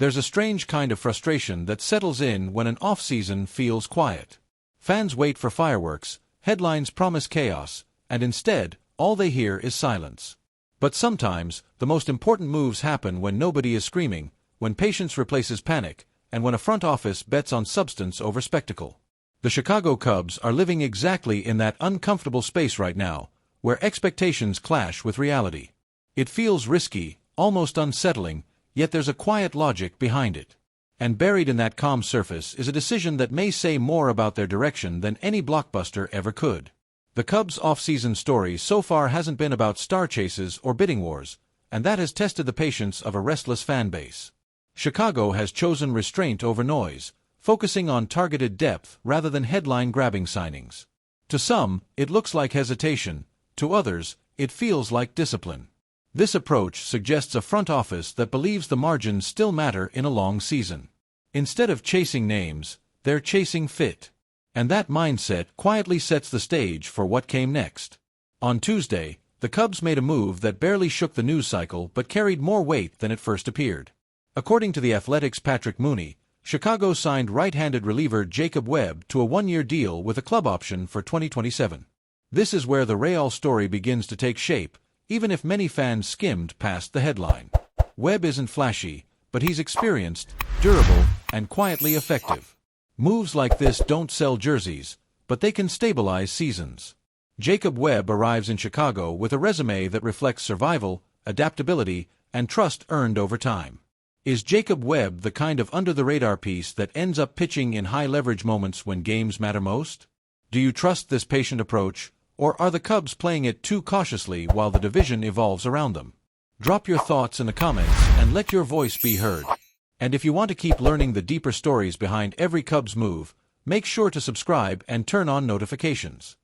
There's a strange kind of frustration that settles in when an off-season feels quiet. Fans wait for fireworks, headlines promise chaos, and instead, all they hear is silence. But sometimes, the most important moves happen when nobody is screaming, when patience replaces panic, and when a front office bets on substance over spectacle. The Chicago Cubs are living exactly in that uncomfortable space right now, where expectations clash with reality. It feels risky, almost unsettling, yet there's a quiet logic behind it. And buried in that calm surface is a decision that may say more about their direction than any blockbuster ever could. The Cubs' off-season story so far hasn't been about star chases or bidding wars, and that has tested the patience of a restless fan base. Chicago has chosen restraint over noise, focusing on targeted depth rather than headline-grabbing signings. To some, it looks like hesitation. To others, it feels like discipline. This approach suggests a front office that believes the margins still matter in a long season. Instead of chasing names, they're chasing fit. And that mindset quietly sets the stage for what came next. On Tuesday, the Cubs made a move that barely shook the news cycle but carried more weight than it first appeared. According to The Athletic's Patrick Mooney, Chicago signed right-handed reliever Jacob Webb to a one-year deal with a club option for 2027. This is where the Real story begins to take shape, even if many fans skimmed past the headline. Webb isn't flashy, but he's experienced, durable, and quietly effective. Moves like this don't sell jerseys, but they can stabilize seasons. Jacob Webb arrives in Chicago with a resume that reflects survival, adaptability, and trust earned over time. Is Jacob Webb the kind of under-the-radar piece that ends up pitching in high-leverage moments when games matter most? Do you trust this patient approach, or are the Cubs playing it too cautiously while the division evolves around them? Drop your thoughts in the comments and let your voice be heard. And if you want to keep learning the deeper stories behind every Cubs move, make sure to subscribe and turn on notifications.